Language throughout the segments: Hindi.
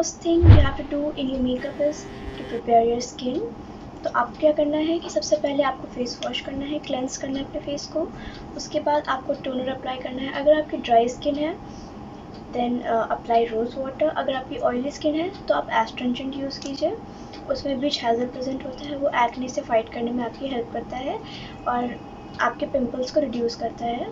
First thing you have to do in your makeup is to prepare your skin. तो आपको क्या करना है कि सबसे पहले आपको फेस वॉश करना है, क्लेंस करना है अपने फेस को। उसके बाद आपको टोनर अप्लाई करना है। अगर आपकी ड्राई स्किन है देन अप्लाई रोज़ वाटर। अगर आपकी ऑयली स्किन है तो आप एस्ट्रेंजेंट यूज़ कीजिए, उसमें विच हैज़ल प्रेजेंट होता है, वो एक्ने से फाइट करने में आपकी हेल्प करता है और आपके पिंपल्स को रिड्यूस करता है।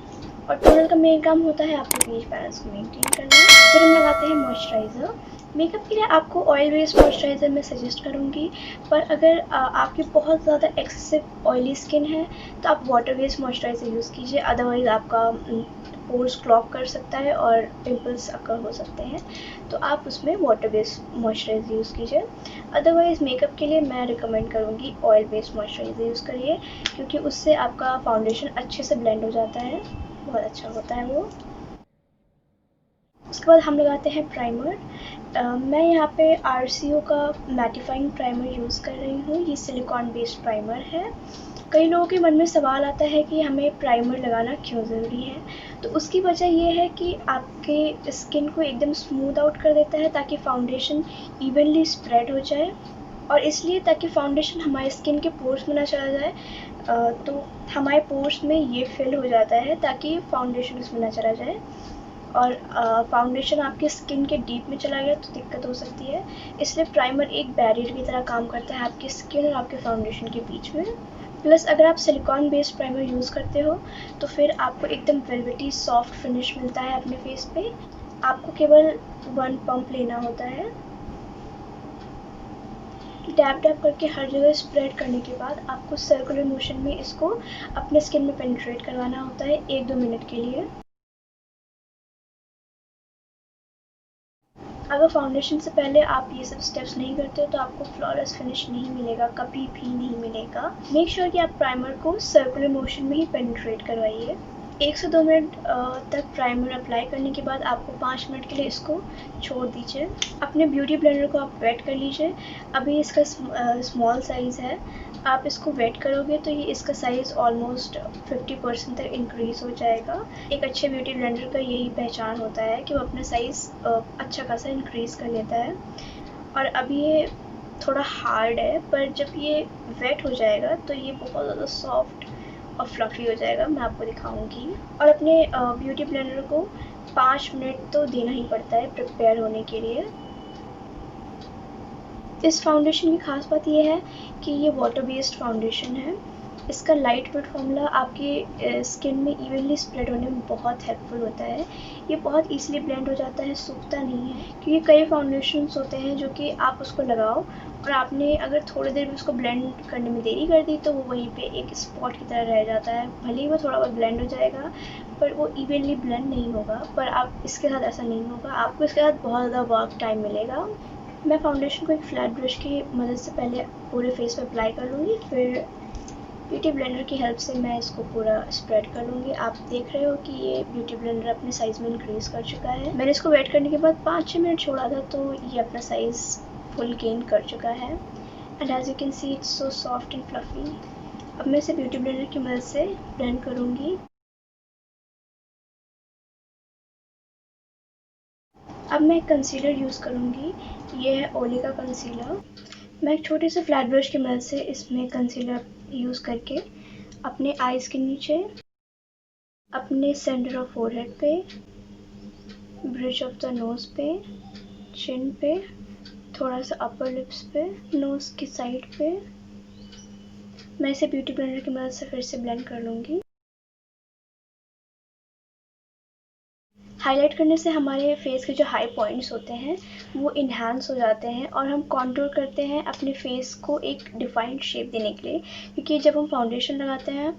और टोनर का मेन काम होता है आपके पीच बैलेंस को मेंटेन करना। फिर हम लगाते हैं मॉइस्चराइज़र। मेकअप के लिए आपको ऑयल बेस्ड मॉइस्चराइज़र मैं सजेस्ट करूँगी, पर अगर आपकी बहुत ज़्यादा एक्सेसिव ऑयली स्किन है तो आप वाटर बेस्ड मॉइस्चराइज़र यूज़ कीजिए, अदरवाइज़ आपका पोर्स क्लॉग कर सकता है और पिंपल्स अकर हो सकते हैं। तो आप उसमें वाटर बेस्ड मॉइस्चराइज़र यूज़ कीजिए। अदरवाइज़ मेकअप के लिए मैं रिकमेंड करूँगी ऑयल बेस्ड मॉइस्चराइज़र यूज़ करिए, क्योंकि उससे आपका फाउंडेशन अच्छे से ब्लेंड हो जाता है, बहुत अच्छा होता है वो। उसके बाद हम लगाते हैं प्राइमर। मैं यहाँ पे RCO का मैटिफाइंग प्राइमर यूज़ कर रही हूँ। ये सिलिकॉन बेस्ड प्राइमर है। कई लोगों के मन में सवाल आता है कि हमें प्राइमर लगाना क्यों ज़रूरी है। तो उसकी वजह ये है कि आपके स्किन को एकदम स्मूथ आउट कर देता है ताकि फाउंडेशन इवनली स्प्रेड हो जाए, और इसलिए ताकि फाउंडेशन हमारे स्किन के पोर्स में ना चला जाए। तो हमारे पोर्स में ये फिल हो जाता है ताकि फाउंडेशन उसमें ना चला जाए, और फाउंडेशन आपके स्किन के डीप में चला गया तो दिक्कत हो सकती है। इसलिए प्राइमर एक बैरियर की तरह काम करता है आपकी स्किन और आपके फाउंडेशन के बीच में। प्लस अगर आप सिलिकॉन बेस्ड प्राइमर यूज़ करते हो तो फिर आपको एकदम वेलवेटी सॉफ्ट फिनिश मिलता है अपने फेस पे। आपको केवल 1 पंप लेना होता है। डैब डैब करके हर जगह स्प्रेड करने के बाद आपको सर्कुलर मोशन में इसको अपने स्किन में पेनिट्रेट करवाना होता है 1-2 मिनट के लिए। अगर फाउंडेशन से पहले आप ये सब स्टेप्स नहीं करते हो तो आपको फ्लॉलेस फिनिश नहीं मिलेगा, कभी भी नहीं मिलेगा। मेक श्योर कि आप प्राइमर को सर्कुलर मोशन में ही पेनिट्रेट करवाइए। 1 से 2 मिनट तक प्राइमर अप्लाई करने के बाद आपको 5 मिनट के लिए इसको छोड़ दीजिए। अपने ब्यूटी ब्लेंडर को आप वेट कर लीजिए। अभी इसका स्मॉल साइज़ है, आप इसको वेट करोगे तो ये इसका साइज़ ऑलमोस्ट 50% तक इंक्रीज़ हो जाएगा। एक अच्छे ब्यूटी ब्लेंडर का यही पहचान होता है कि वो अपना साइज़ अच्छा खासा इंक्रीज़ कर लेता है। और अभी ये थोड़ा हार्ड है, पर जब ये वेट हो जाएगा तो ये बहुत ज़्यादा सॉफ्ट और फ्लफ़ी हो जाएगा, मैं आपको दिखाऊंगी। और अपने ब्यूटी ब्लेंडर को 5 मिनट तो देना ही पड़ता है प्रिपेयर होने के लिए। इस फाउंडेशन की ख़ास बात यह है कि ये वाटर बेस्ड फाउंडेशन है। इसका लाइट वेट फॉर्मूला आपकी स्किन में इवनली स्प्रेड होने में बहुत हेल्पफुल होता है। ये बहुत ईजिली ब्लेंड हो जाता है, सूखता नहीं है, क्योंकि कई फाउंडेशंस होते हैं जो कि आप उसको लगाओ और आपने अगर थोड़ी देर में उसको ब्लेंड करने में देरी कर दी तो वो वहीं पे एक स्पॉट की तरह रह जाता है। भले ही वो थोड़ा बहुत ब्लेंड हो जाएगा पर वो इवनली ब्लेंड नहीं होगा। पर आप इसके साथ ऐसा नहीं होगा, आपको इसके साथ बहुत ज़्यादा वर्क टाइम मिलेगा। मैं फाउंडेशन को एक फ्लैट ब्रश की मदद से पहले पूरे फेस पे अप्लाई कर लूँगी, फिर ब्यूटी ब्लेंडर की हेल्प से मैं इसको पूरा स्प्रेड कर लूँगी। आप देख रहे हो कि ये ब्यूटी ब्लेंडर अपने साइज़ में इंक्रीज़ कर चुका है। मैंने इसको वेट करने के बाद 5-6 मिनट छोड़ा था तो ये अपना साइज़ फुल गेन कर चुका है। And as you can see it's so soft and fluffy. अब मैं इसे ब्यूटी ब्लेंडर की मदद से ब्लेंड करूँगी। अब मैं कंसीलर यूज़ करूँगी। ये है ओले का कंसीलर। मैं एक छोटे से फ्लैट ब्रश की मदद से इसमें कंसीलर यूज़ करके अपने आईज़ के नीचे, अपने सेंटर ऑफ फोरहेड पे, ब्रिज ऑफ द नोज़ पे, चिन पे, थोड़ा सा अपर लिप्स पे, नोज़ की साइड पे मैं इसे ब्यूटी ब्लेंडर की मदद से फिर से ब्लेंड कर लूँगी। हाईलाइट करने से हमारे फेस के जो हाई पॉइंट्स होते हैं वो इन्हांस हो जाते हैं और हम कॉन्टूर करते हैं अपने फेस को एक डिफाइंड शेप देने के लिए, क्योंकि जब हम फाउंडेशन लगाते हैं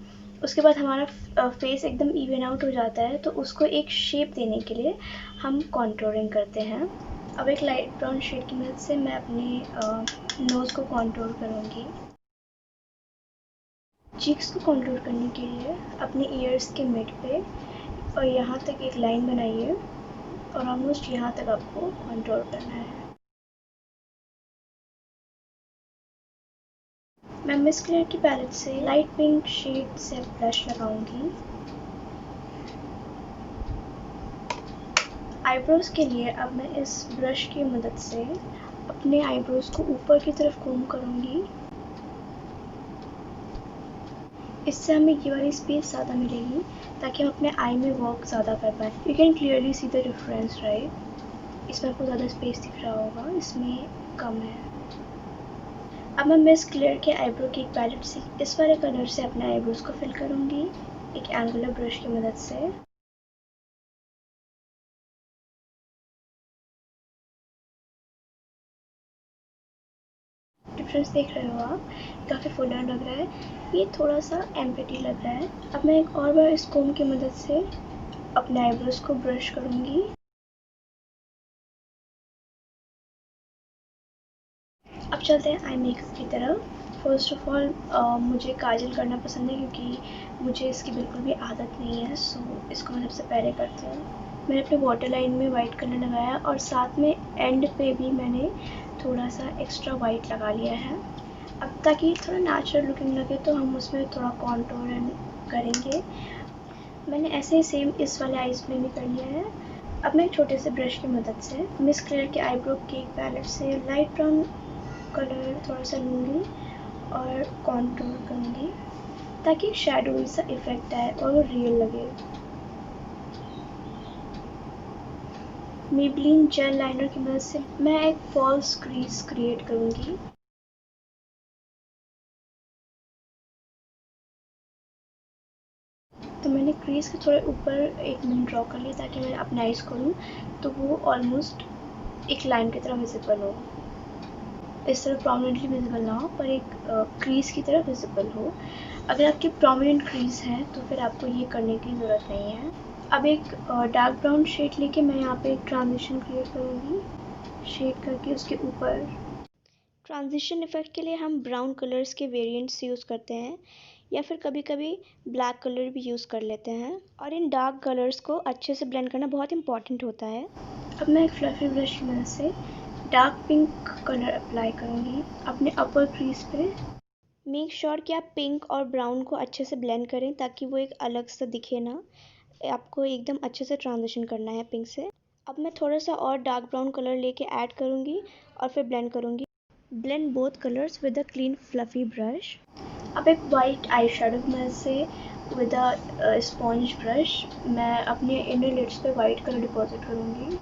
उसके बाद हमारा फेस एकदम इवन आउट हो जाता है, तो उसको एक शेप देने के लिए हम कॉन्टूरिंग करते हैं। अब एक लाइट ब्राउन शेड की मदद से मैं अपने नोज़ को कॉन्टूर करूँगी। चीक्स को कॉन्टूर करने के लिए अपने ईयर्स के मिड पे और यहाँ तक एक लाइन बनाइए और ऑलमोस्ट यहाँ तक आपको कंट्रोल करना है। मैं मिस क्लियर की पैलेट से लाइट पिंक शेड से ब्लश लगाऊंगी। आईब्रोज़ के लिए अब मैं इस ब्रश की मदद से अपने आईब्रोज़ को ऊपर की तरफ कोम करूँगी। इससे हमें ये वाली स्पेस ज़्यादा मिलेगी ताकि हम अपने आई में वर्क ज़्यादा कर पाएँ। You can clearly see the difference right. इसमें आपको ज़्यादा स्पेस दिख रहा होगा, इसमें कम है। अब मैं मिस क्लियर के आईब्रो की एक पैलेट से इस वाले कलर से अपने आईब्रोज़ को फिल करूँगी एक एंगुलर ब्रश की मदद से। डिफरेंस देख रहे हो आप, काफ़ी फुलर लग रहा है, ये थोड़ा सा एम्प्टी लग रहा है। अब मैं एक और बार इस कोम की मदद से अपने आईब्रोज़ को ब्रश करूँगी। अब चलते हैं आई मेकअप की तरफ। फर्स्ट ऑफ ऑल मुझे काजल करना पसंद है क्योंकि मुझे इसकी बिल्कुल भी आदत नहीं है, सो इसको मैं सबसे पहले करती हूँ। मैंने अपने वाटर लाइन में वाइट कलर लगाया और साथ में एंड पे भी मैंने थोड़ा सा एक्स्ट्रा वाइट लगा लिया है। अब ताकि थोड़ा नेचुरल लुकिंग लगे तो हम उसमें थोड़ा कॉन्टूर करेंगे। मैंने ऐसे ही सेम इस वाले आइज़ में भी कर लिया है। अब मैं एक छोटे से ब्रश की मदद से मिस क्लियर के आईब्रो केक पैलेट से लाइट ब्राउन कलर थोड़ा सा लूँगी और कॉन्टूर करूँगी ताकि शैडोई सा इफ़ेक्ट आए और वो रियल लगे। मेबेलिन जेल लाइनर की मदद से मैं एक फॉल्स क्रीज क्रिएट करूँगी। तो मैंने क्रीज के थोड़े ऊपर एक लाइन ड्रॉ कर ली ताकि मैं अपने आइज़ करूँ तो वो ऑलमोस्ट एक लाइन की तरह विजिबल हो। इस तरह प्रोमिनेंटली विजिबल ना हो पर एक क्रीज की तरह विजिबल हो। अगर आपकी प्रोमिनेंट क्रीज है तो फिर आपको ये करने की ज़रूरत नहीं है। अब एक डार्क ब्राउन शेड लेके मैं यहाँ पे एक ट्रांजिशन क्रिएट करूँगी। शेड करके उसके ऊपर ट्रांजिशन इफ़ेक्ट के लिए हम ब्राउन कलर्स के वेरिएंट्स यूज़ करते हैं या फिर कभी कभी ब्लैक कलर भी यूज़ कर लेते हैं और इन डार्क कलर्स को अच्छे से ब्लेंड करना बहुत इंपॉर्टेंट होता है। अब मैं एक फ्लफी ब्रश की मदद से डार्क पिंक कलर अप्लाई करूँगी अपने अपर क्रीज पे। मेक श्योर कि आप पिंक और ब्राउन को अच्छे से ब्लेंड करें ताकि वो एक अलग सा दिखे ना। आपको एकदम अच्छे से ट्रांजिशन करना है पिंक से। अब मैं थोड़ा सा और डार्क ब्राउन कलर लेके ऐड करूँगी और फिर ब्लेंड करूँगी। Blend both colours with a clean fluffy brush. अब एक वाइट आई शेडो की मदद से विद अ स्पॉन्ज ब्रश मैं अपने इनर लिड्स पे वाइट कलर डिपॉजिट करूँगी।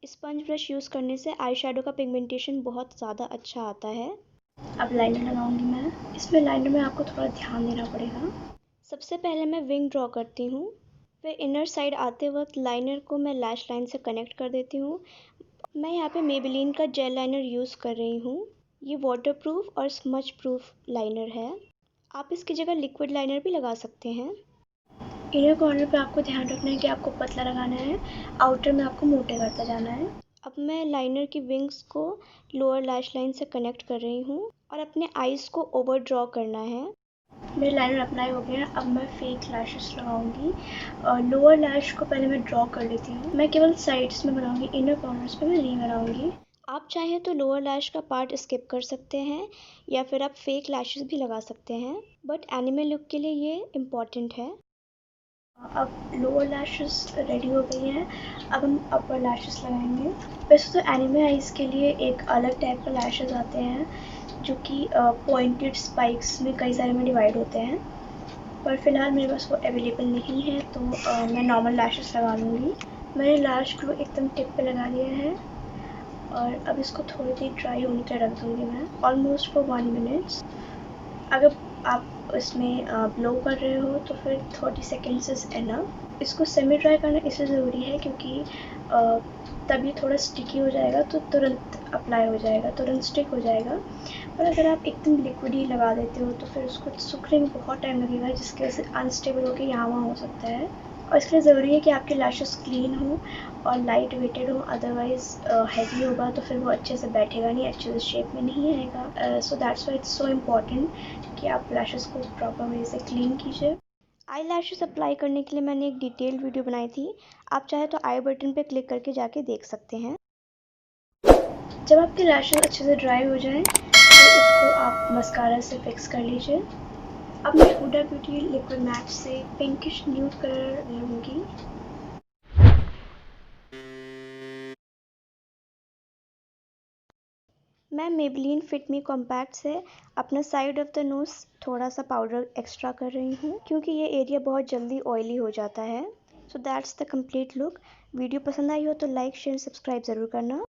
स्पंज ब्रश यूज़ करने से आई शेडो का पिगमेंटेशन बहुत ज़्यादा अच्छा आता है। अब लाइनर लगाऊंगी मैं। इसमें लाइनर में आपको थोड़ा ध्यान देना पड़ेगा। सबसे पहले मैं विंग ड्रॉ करती हूँ, फिर इनर साइड आते वक्त लाइनर को मैं लैश लाइन से कनेक्ट कर देती हूँ। मैं यहाँ पे मेबेलिन का जेल लाइनर यूज़ कर रही हूँ। ये वाटरप्रूफ और स्मज प्रूफ लाइनर है। आप इसकी जगह लिक्विड लाइनर भी लगा सकते हैं। इनर कॉर्नर पे आपको ध्यान रखना है कि आपको पतला लगाना है, आउटर में आपको मोटे करता जाना है। अब मैं लाइनर की विंग्स को लोअर लैश लाइन से कनेक्ट कर रही हूँ और अपने आईज़ को ओवर ड्रॉ करना है। मेरे लाइनर अप्लाई हो गया। अब मैं फेक लैशेस लगाऊंगी। लोअर लैश को पहले मैं ड्रॉ कर लेती हूँ। मैं केवल साइड्स में बनाऊंगी, इनर कॉर्नर्स पे मैं नहीं बनाऊंगी। आप चाहें तो लोअर लैश का पार्ट स्किप कर सकते हैं या फिर आप फेक लैशेस भी लगा सकते हैं, बट एनिमे लुक के लिए ये इम्पॉर्टेंट है। अब लोअर लैशेस रेडी हो गई हैं। अब हम अपर लैशेस लगाएंगे। वैसे तो एनिमे आइज़ के लिए एक अलग टाइप के लैशेस आते हैं जो कि पॉइंटेड स्पाइक्स में कई सारे में डिवाइड होते हैं, पर फ़िलहाल मेरे पास वो अवेलेबल नहीं है तो मैं नॉर्मल लैशेस लगा लूँगी। मैंने लैश ग्लू एकदम टिप पे लगा लिया है और अब इसको थोड़ी देर ड्राई होने के लिए रख दूँगी मैं, ऑलमोस्ट फॉर 1 मिनट्स। अगर आप इसमें ब्लो कर रहे हो तो फिर 30 सेकेंड्स इज़ इनफ। इसको सेमी ड्राई करना इसलिए ज़रूरी है क्योंकि तब ये थोड़ा स्टिकी हो जाएगा तो तुरंत अप्लाई हो जाएगा, तुरंत स्टिक हो जाएगा। और अगर आप एकदम लिक्विड ही लगा देते हो तो फिर उसको सूखने में बहुत टाइम लगेगा जिसकी वजह से अनस्टेबल होकर यहाँ वहाँ हो सकता है। और इसके लिए ज़रूरी है कि आपके लैशेस क्लीन हो और लाइट वेटेड हो, अदरवाइज़ हैवी होगा तो फिर वो अच्छे से बैठेगा नहीं, अच्छे से शेप में नहीं आएगा। So that's why it's so important कि आप लैशेस को प्रॉपर वे से क्लीन कीजिए। आई लैशेस अप्लाई करने के लिए मैंने एक डिटेल्ड वीडियो बनाई थी, आप चाहे तो आई बटन पे क्लिक करके जाके देख सकते हैं। जब आपके लैशेस अच्छे से ड्राई हो जाएं तो उसको आप मस्कारा से फिक्स कर लीजिए। अब मैं हुडा ब्यूटी लिक्विड मैट से पिंकिश न्यूड कलर लूँगी। मैं मेबेलिन फिट मी कॉम्पैक्ट से अपना साइड ऑफ द नोज़ थोड़ा सा पाउडर एक्स्ट्रा कर रही हूँ क्योंकि ये एरिया बहुत जल्दी ऑयली हो जाता है। So that's the complete look. Video पसंद आई हो तो लाइक शेयर सब्सक्राइब ज़रूर करना।